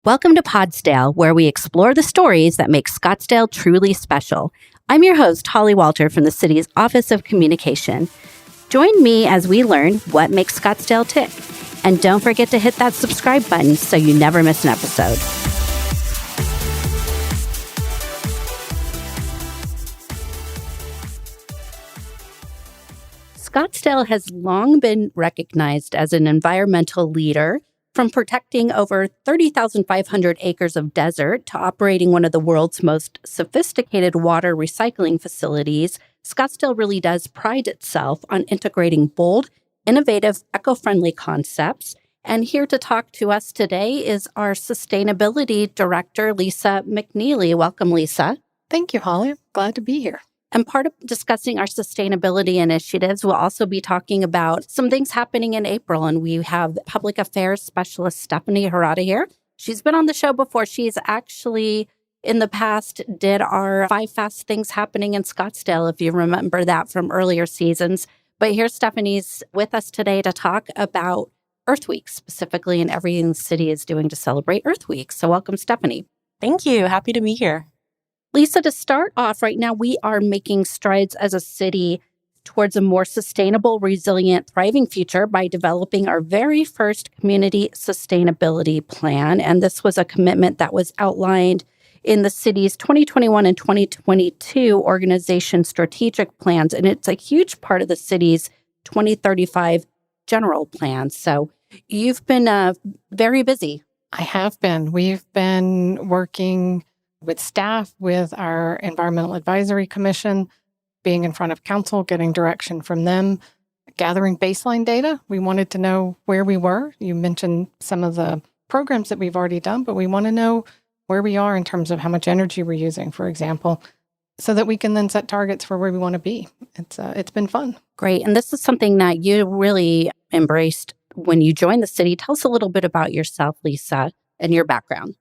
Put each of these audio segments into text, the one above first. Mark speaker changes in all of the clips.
Speaker 1: Welcome to Scottsdale, where we explore the stories that make Scottsdale truly special. I'm your host, Holly Walter from the city's Office of Communication. Join me as we learn what makes Scottsdale tick. And don't forget to hit that subscribe button so you never miss an episode. Scottsdale has long been recognized as an environmental leader, from protecting over 30,500 acres of desert to operating one of the world's most sophisticated water recycling facilities. Scottsdale really does pride itself on integrating bold, innovative, eco-friendly concepts. And here to talk to us today is our Sustainability Director, Lisa McNeely. Welcome, Lisa.
Speaker 2: Thank you, Holly. Glad to be here.
Speaker 1: And part of discussing our sustainability initiatives, we'll also be talking about some things happening in April. And we have Public Affairs Specialist Stephanie Harada here. She's been on the show before. She's actually, in the past, did our 5 Fast Things Happening in Scottsdale, if you remember that from earlier seasons. But here Stephanie's with us today to talk about Earth Week specifically and everything the city is doing to celebrate Earth Week. So welcome, Stephanie.
Speaker 3: Thank you. Happy to be here.
Speaker 1: Lisa, to start off, right now we are making strides as a city towards a more sustainable, resilient, thriving future by developing our very first community sustainability plan. And this was a commitment that was outlined in the city's 2021 and 2022 organization strategic plans. And it's a huge part of the city's 2035 general plan. So you've been very busy.
Speaker 2: I have been. We've been working with staff, with our Environmental Advisory Commission, being in front of council, getting direction from them, gathering baseline data. We wanted to know where we were. You mentioned some of the programs that we've already done, but we want to know where we are in terms of how much energy we're using, for example, so that we can then set targets for where we want to be. It's been fun.
Speaker 1: Great. And this is something that you really embraced when you joined the city. Tell us a little bit about yourself, Lisa, and your background.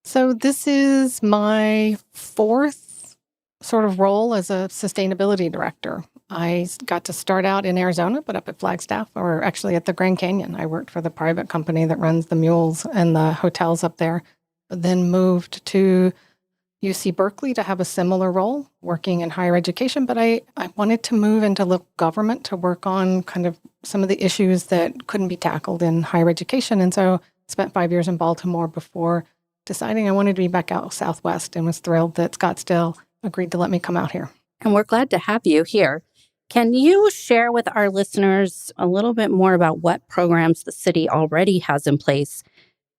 Speaker 2: So this is my 4th sort of role as a sustainability director. I got to start out in Arizona, but up at Flagstaff, or actually at the Grand Canyon. I worked for the private company that runs the mules and the hotels up there, then moved to UC Berkeley to have a similar role, working in higher education. But I wanted to move into local government to work on kind of some of the issues that couldn't be tackled in higher education. And so spent 5 years in Baltimore before deciding I wanted to be back out Southwest, and was thrilled that Scottsdale agreed to let me come out here.
Speaker 1: And we're glad to have you here. Can you share with our listeners a little bit more about what programs the city already has in place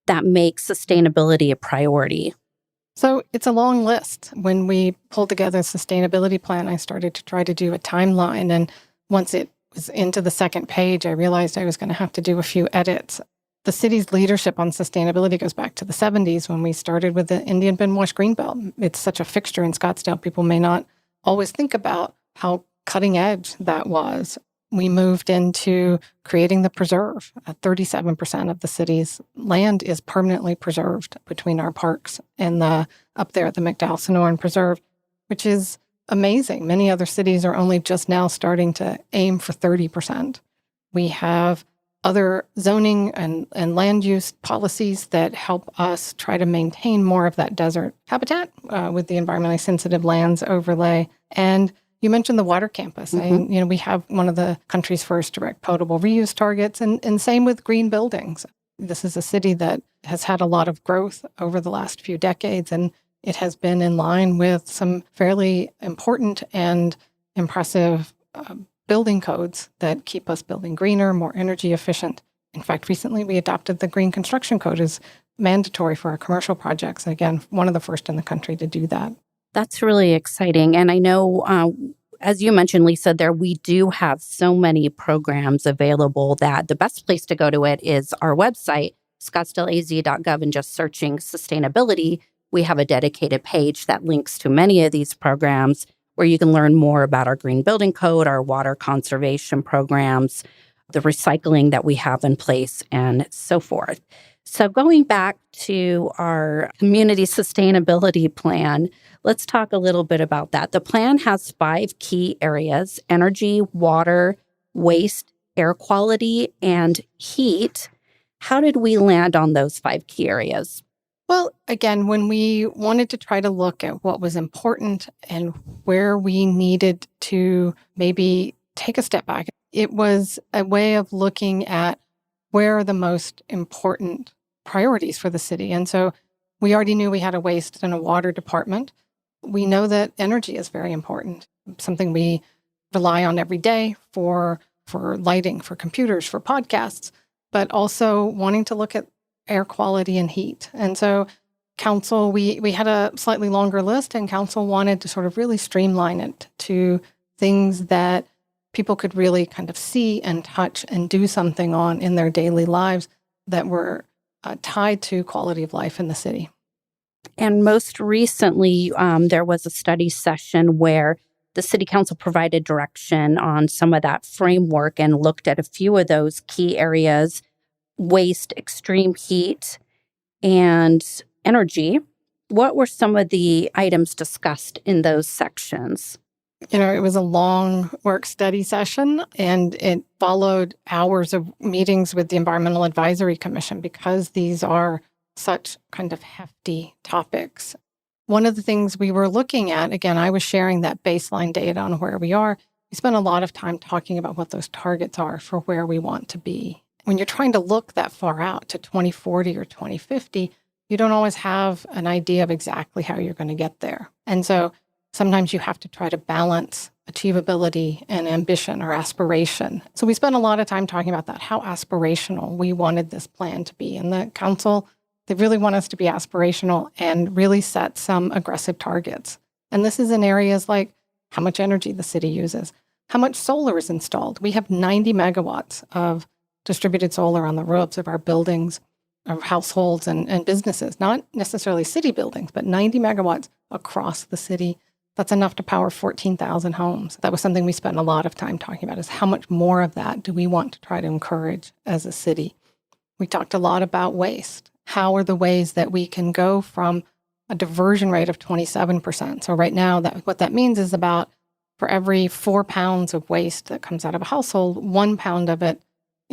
Speaker 1: that make sustainability a priority?
Speaker 2: So it's a long list. When we pulled together a sustainability plan, I started to try to do a timeline. And once it was into the 2nd page, I realized I was going to have to do a few edits. The city's leadership on sustainability goes back to the 70s when we started with the Indian Bin Wash Greenbelt. It's such a fixture in Scottsdale. People may not always think about how cutting edge that was. We moved into creating the preserve. 37% of the city's land is permanently preserved between our parks and up there at the McDowell-Sonoran Preserve, which is amazing. Many other cities are only just now starting to aim for 30%. We have other zoning and land use policies that help us try to maintain more of that desert habitat with the environmentally sensitive lands overlay. And you mentioned the water campus.
Speaker 1: Mm-hmm.
Speaker 2: We have one of the country's first direct potable reuse targets, and same with green buildings. This is a city that has had a lot of growth over the last few decades, and it has been in line with some fairly important and impressive building codes that keep us building greener, more energy efficient. In fact, recently we adopted the Green Construction Code as mandatory for our commercial projects. Again, one of the first in the country to do that.
Speaker 1: That's really exciting. And I know, as you mentioned, Lisa, we do have so many programs available that the best place to go to it is our website, scottsdaleaz.gov, and just searching sustainability. We have a dedicated page that links to many of these programs where you can learn more about our Green Building Code, our water conservation programs, the recycling that we have in place, and so forth. So going back to our community sustainability plan, let's talk a little bit about that. The plan has 5 key areas: energy, water, waste, air quality, and heat. How did we land on those 5 key areas?
Speaker 2: Well, again, when we wanted to try to look at what was important and where we needed to maybe take a step back, it was a way of looking at where are the most important priorities for the city. And so we already knew we had a waste and a water department. We know that energy is very important, something we rely on every day for lighting, for computers, for podcasts, but also wanting to look at air quality and heat. And so council, we had a slightly longer list, and council wanted to sort of really streamline it to things that people could really kind of see and touch and do something on in their daily lives that were tied to quality of life in the city.
Speaker 1: And most recently, there was a study session where the city council provided direction on some of that framework and looked at a few of those key areas: waste, extreme heat, and energy. What were some of the items discussed in those sections?
Speaker 2: It was a long work study session, and it followed hours of meetings with the Environmental Advisory Commission because these are such kind of hefty topics. One of the things we were looking at, again, I was sharing that baseline data on where we are. We spent a lot of time talking about what those targets are for where we want to be. When you're trying to look that far out to 2040 or 2050, you don't always have an idea of exactly how you're going to get there. And so sometimes you have to try to balance achievability and ambition or aspiration. So we spent a lot of time talking about that, how aspirational we wanted this plan to be. And the council, they really want us to be aspirational and really set some aggressive targets. And this is in areas like how much energy the city uses, how much solar is installed. We have 90 megawatts of distributed solar on the roofs of our buildings, of households and businesses, not necessarily city buildings, but 90 megawatts across the city. That's enough to power 14,000 homes. That was something we spent a lot of time talking about, is how much more of that do we want to try to encourage as a city? We talked a lot about waste. How are the ways that we can go from a diversion rate of 27%? So right now, what that means is about for every 4 pounds of waste that comes out of a household, 1 pound of it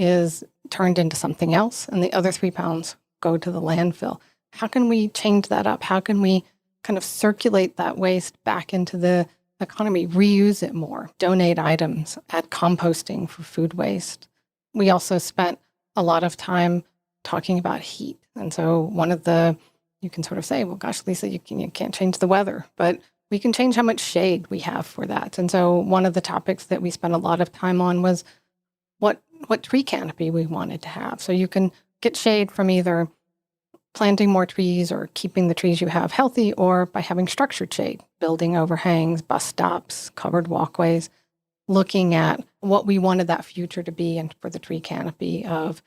Speaker 2: is turned into something else, and the other 3 pounds go to the landfill. How can we change that up? How can we kind of circulate that waste back into the economy, reuse it more, donate items, add composting for food waste? We also spent a lot of time talking about heat. And so you can sort of say, well, gosh, Lisa, you can't change the weather, but we can change how much shade we have for that. And so one of the topics that we spent a lot of time on was what tree canopy we wanted to have. So you can get shade from either planting more trees or keeping the trees you have healthy, or by having structured shade, building overhangs, bus stops, covered walkways, looking at what we wanted that future to be, and for the tree canopy of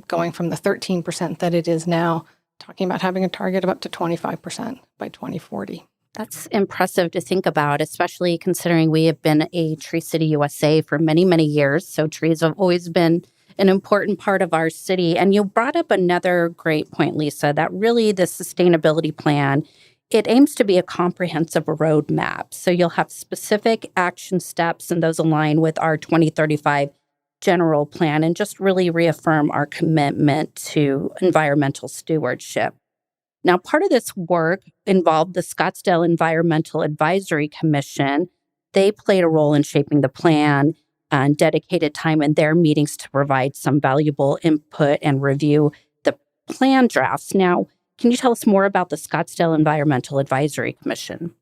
Speaker 2: going from the 13% that it is now, talking about having a target of up to 25% by 2040.
Speaker 1: That's impressive to think about, especially considering we have been a Tree City USA for many, many years. So trees have always been an important part of our city. And you brought up another great point, Lisa, that really the sustainability plan, it aims to be a comprehensive roadmap. So you'll have specific action steps, and those align with our 2035 general plan, and just really reaffirm our commitment to environmental stewardship. Now, part of this work involved the Scottsdale Environmental Advisory Commission. They played a role in shaping the plan and dedicated time in their meetings to provide some valuable input and review the plan drafts. Now, can you tell us more about the Scottsdale Environmental Advisory Commission?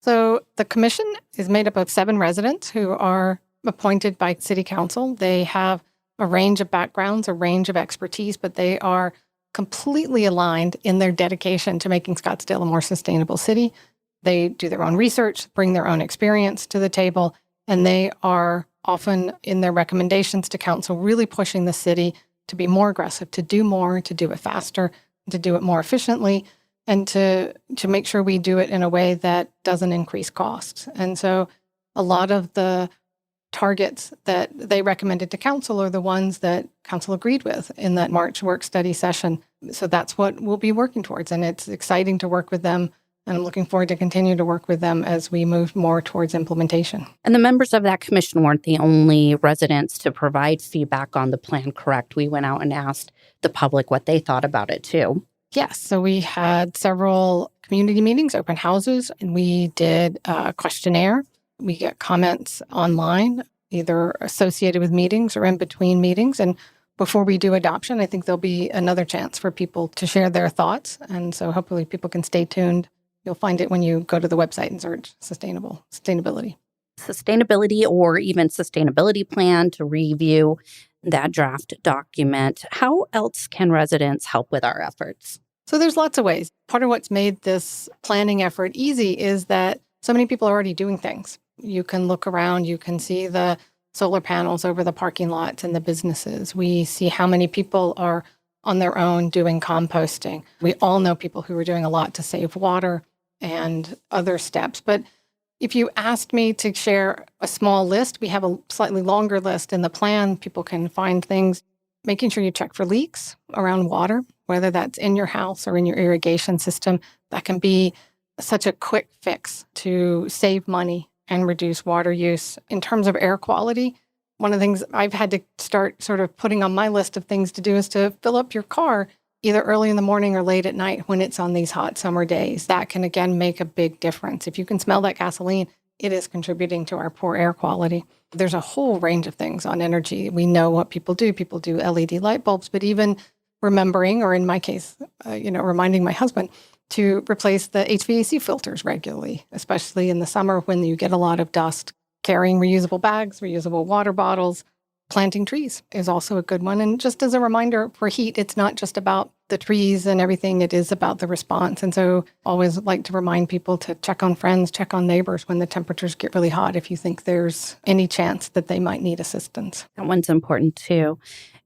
Speaker 2: So the commission is made up of 7 residents who are appointed by City Council. They have a range of backgrounds, a range of expertise, but they are completely aligned in their dedication to making Scottsdale a more sustainable city. They do their own research, bring their own experience to the table, and they are often in their recommendations to council really pushing the city to be more aggressive, to do more, to do it faster, to do it more efficiently, and to make sure we do it in a way that doesn't increase costs. And so a lot of the targets that they recommended to council are the ones that council agreed with in that March work study session. So that's what we'll be working towards. And it's exciting to work with them. And I'm looking forward to continue to work with them as we move more towards implementation.
Speaker 1: And the members of that commission weren't the only residents to provide feedback on the plan, correct? We went out and asked the public what they thought about it too.
Speaker 2: Yes. So we had several community meetings, open houses, and we did a questionnaire. We get comments online, either associated with meetings or in between meetings. And before we do adoption, I think there'll be another chance for people to share their thoughts. And so hopefully people can stay tuned. You'll find it when you go to the website and search sustainability.
Speaker 1: Sustainability or even sustainability plan to review that draft document. How else can residents help with our efforts?
Speaker 2: So there's lots of ways. Part of what's made this planning effort easy is that so many people are already doing things. You can look around, you can see the solar panels over the parking lots and the businesses. We see how many people are on their own doing composting. We all know people who are doing a lot to save water and other steps. But if you asked me to share a small list, we have a slightly longer list in the plan. People can find things, making sure you check for leaks around water, whether that's in your house or in your irrigation system. That can be such a quick fix to save money and reduce water use. In terms of air quality, one of the things I've had to start sort of putting on my list of things to do is to fill up your car either early in the morning or late at night when it's on these hot summer days. That can, again, make a big difference. If you can smell that gasoline, it is contributing to our poor air quality. There's a whole range of things on energy. We know what people do. People do LED light bulbs, but even remembering, or in my case, reminding my husband to replace the HVAC filters regularly, especially in the summer when you get a lot of dust. Carrying reusable bags, reusable water bottles. Planting trees is also a good one. And just as a reminder, for heat, it's not just about the trees and everything. It is about the response. And so always like to remind people to check on friends, check on neighbors when the temperatures get really hot if you think there's any chance that they might need assistance.
Speaker 1: That one's important too.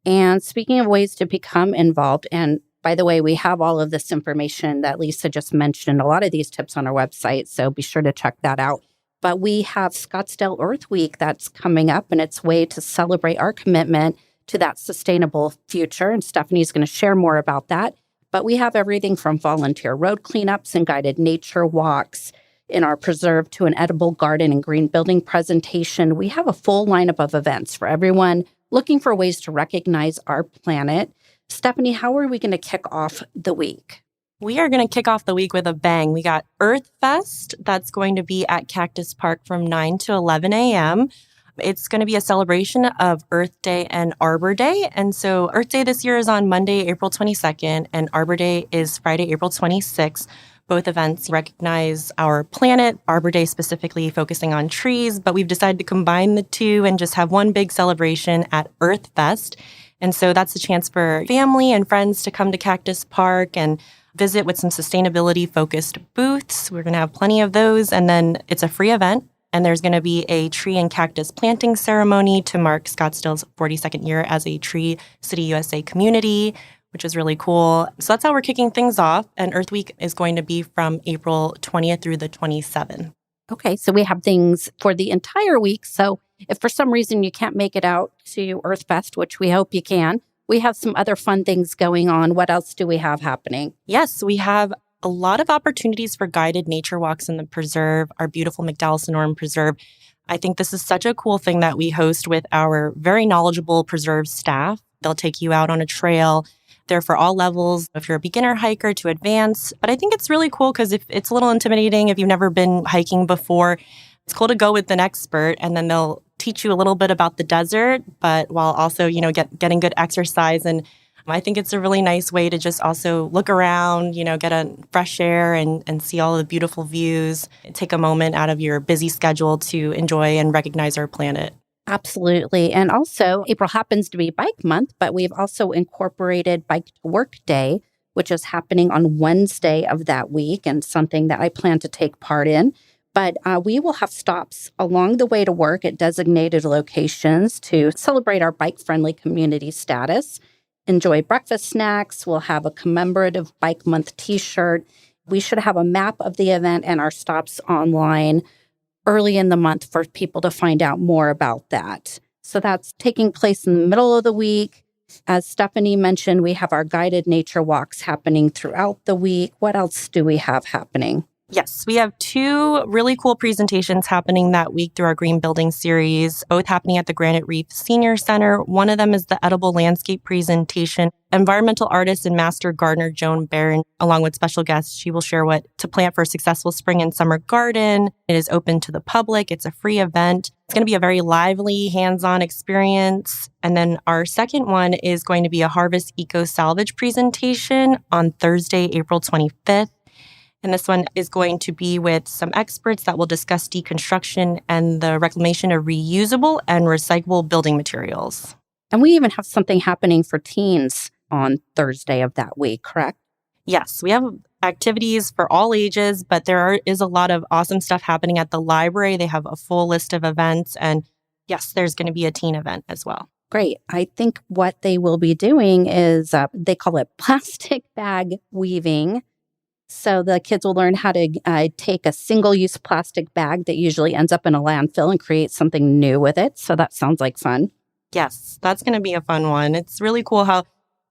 Speaker 1: And speaking of ways to become involved, and by the way, we have all of this information that Lisa just mentioned, a lot of these tips on our website. So be sure to check that out. But we have Scottsdale Earth Week that's coming up, and it's a way to celebrate our commitment to that sustainable future. And Stephanie's going to share more about that. But we have everything from volunteer road cleanups and guided nature walks in our preserve to an edible garden and green building presentation. We have a full lineup of events for everyone looking for ways to recognize our planet. Stephanie, how are we going to kick off the week?
Speaker 3: We are going to kick off the week with a bang. We got Earth Fest. That's going to be at Cactus Park from 9 to 11 a.m. It's going to be a celebration of Earth Day and Arbor Day. And so Earth Day this year is on Monday, April 22nd, and Arbor Day is Friday, April 26th. Both events recognize our planet, Arbor Day specifically focusing on trees, but we've decided to combine the two and just have one big celebration at Earth Fest. And so that's a chance for family and friends to come to Cactus Park and visit with some sustainability-focused booths. We're going to have plenty of those. And then it's a free event. And there's going to be a tree and cactus planting ceremony to mark Scottsdale's 42nd year as a Tree City USA community, which is really cool. So that's how we're kicking things off. And Earth Week is going to be from April 20th through the 27th.
Speaker 1: Okay, so we have things for the entire week. So if for some reason you can't make it out to Earth Fest, which we hope you can, we have some other fun things going on. What else do we have happening?
Speaker 3: Yes, we have a lot of opportunities for guided nature walks in the preserve, our beautiful McDowell Sonoran Preserve. I think this is such a cool thing that we host with our very knowledgeable preserve staff. They'll take you out on a trail. They're for all levels, if you're a beginner hiker to advanced. But I think it's really cool because if it's a little intimidating if you've never been hiking before, it's cool to go with an expert, and then they'll teach you a little bit about the desert, but while also, getting good exercise. And I think it's a really nice way to just also look around, get a fresh air and see all the beautiful views. Take a moment out of your busy schedule to enjoy and recognize our planet.
Speaker 1: Absolutely. And also, April happens to be Bike Month, but we've also incorporated Bike to Work Day, which is happening on Wednesday of that week and something that I plan to take part in. But we will have stops along the way to work at designated locations to celebrate our bike-friendly community status. Enjoy breakfast snacks. We'll have a commemorative Bike Month t-shirt. We should have a map of the event and our stops online early in the month for people to find out more about that. So that's taking place in the middle of the week. As Stephanie mentioned, we have our guided nature walks happening throughout the week. What else do we have happening?
Speaker 3: Yes, we have 2 really cool presentations happening that week through our Green Building series, both happening at the Granite Reef Senior Center. One of them is the Edible Landscape presentation. Environmental artist and master gardener Joan Barron, along with special guests, she will share what to plant for a successful spring and summer garden. It is open to the public. It's a free event. It's going to be a very lively, hands-on experience. And then our second one is going to be a Harvest Eco Salvage presentation on Thursday, April 25th. And this one is going to be with some experts that will discuss deconstruction and the reclamation of reusable and recyclable building materials.
Speaker 1: And we even have something happening for teens on Thursday of that week, correct?
Speaker 3: Yes, we have activities for all ages, but there is a lot of awesome stuff happening at the library. They have a full list of events. And yes, there's going to be a teen event as well.
Speaker 1: Great. I think what they will be doing is they call it plastic bag weaving. So the kids will learn how to take a single-use plastic bag that usually ends up in a landfill and create something new with it. So that sounds like fun.
Speaker 3: Yes, that's going to be a fun one. It's really cool how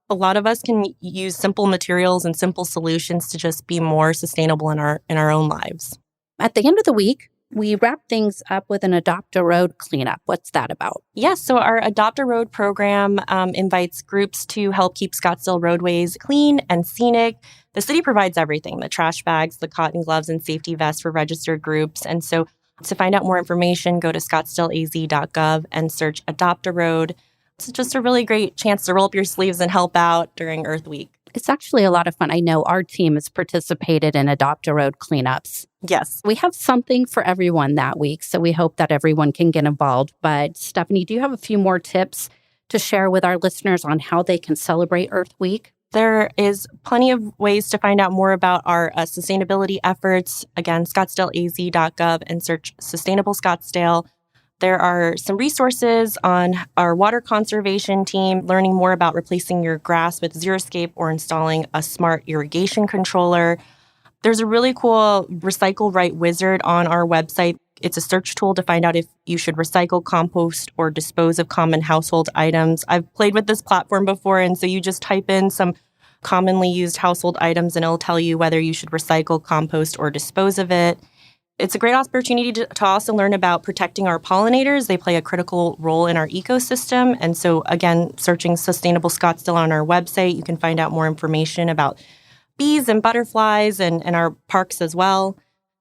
Speaker 3: a lot of us can use simple materials and simple solutions to just be more sustainable in our own lives.
Speaker 1: At the end of the week, we wrap things up with an Adopt a Road cleanup. What's that about?
Speaker 3: Yes, so our Adopt a Road program invites groups to help keep Scottsdale roadways clean and scenic. The city provides everything, the trash bags, the cotton gloves, and safety vests for registered groups. And so to find out more information, go to scottsdaleaz.gov and search Adopt a Road. It's just a really great chance to roll up your sleeves and help out during Earth Week.
Speaker 1: It's actually a lot of fun. I know our team has participated in Adopt a Road cleanups.
Speaker 3: Yes.
Speaker 1: We have something for everyone that week, so we hope that everyone can get involved. But Stephanie, do you have a few more tips to share with our listeners on how they can celebrate Earth Week?
Speaker 3: There is plenty of ways to find out more about our sustainability efforts. Again, scottsdaleaz.gov and search Sustainable Scottsdale. There are some resources on our water conservation team, learning more about replacing your grass with Xeriscape or installing a smart irrigation controller. There's a really cool Recycle Right wizard on our website. It's a search tool to find out if you should recycle, compost, or dispose of common household items. I've played with this platform before, and so you just type in some commonly used household items, and it'll tell you whether you should recycle, compost, or dispose of it. It's a great opportunity to also learn about protecting our pollinators. They play a critical role in our ecosystem. And so, again, searching Sustainable Scottsdale on our website, you can find out more information about bees and butterflies and our parks as well.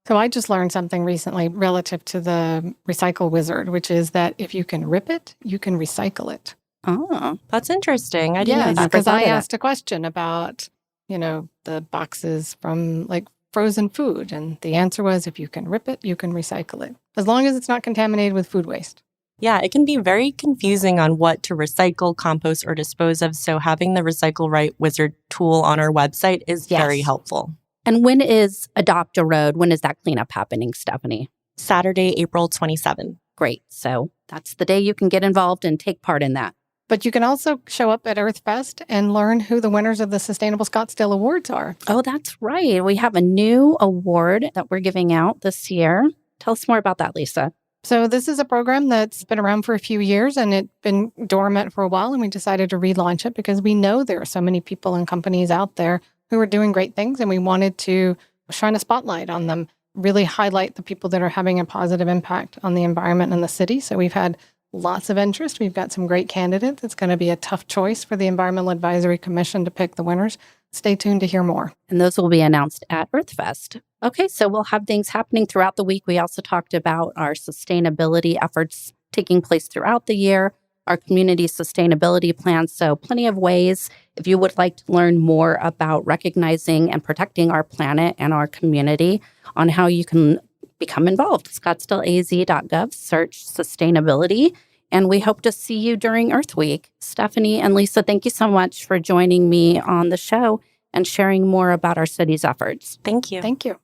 Speaker 2: So I just learned something recently relative to the Recycle Wizard, which is that if you can rip it, you can recycle it.
Speaker 1: Oh,
Speaker 3: That's interesting. I didn't know
Speaker 2: Yes,
Speaker 3: that.
Speaker 2: because I asked a question about, the boxes from frozen food. And the answer was, if you can rip it, you can recycle it, as long as it's not contaminated with food waste.
Speaker 3: Yeah, it can be very confusing on what to recycle, compost, or dispose of. So having the Recycle Right wizard tool on our website is very helpful.
Speaker 1: And when is Adopt a Road? When is that cleanup happening, Stephanie?
Speaker 3: Saturday, April 27th.
Speaker 1: Great. So that's the day you can get involved and take part in that.
Speaker 2: But you can also show up at Earth Fest and learn who the winners of the Sustainable Scottsdale Awards are.
Speaker 1: Oh, that's right. We have a new award that we're giving out this year. Tell us more about that, Lisa.
Speaker 2: So this is a program that's been around for a few years, and it's been dormant for a while, and we decided to relaunch it because we know there are so many people and companies out there who are doing great things, and we wanted to shine a spotlight on them, really highlight the people that are having a positive impact on the environment and the city. So we've had lots of interest. We've got some great candidates. It's going to be a tough choice for the Environmental Advisory Commission to pick the winners. Stay tuned to hear more.
Speaker 1: And those will be announced at EarthFest. Okay, so we'll have things happening throughout the week. We also talked about our sustainability efforts taking place throughout the year, our community sustainability plan. So plenty of ways if you would like to learn more about recognizing and protecting our planet and our community on how you can become involved. ScottsdaleAZ.gov, search sustainability. And we hope to see you during Earth Week. Stephanie and Lisa, thank you so much for joining me on the show and sharing more about our city's efforts.
Speaker 3: Thank you.
Speaker 2: Thank you.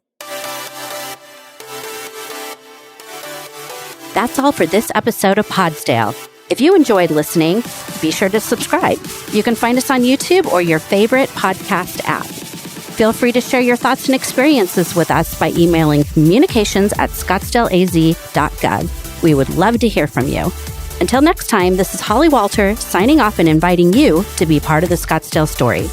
Speaker 1: That's all for this episode of Podsdale. If you enjoyed listening, be sure to subscribe. You can find us on YouTube or your favorite podcast app. Feel free to share your thoughts and experiences with us by emailing communications@scottsdaleaz.gov. We would love to hear from you. Until next time, this is Holly Walter signing off and inviting you to be part of the Scottsdale story.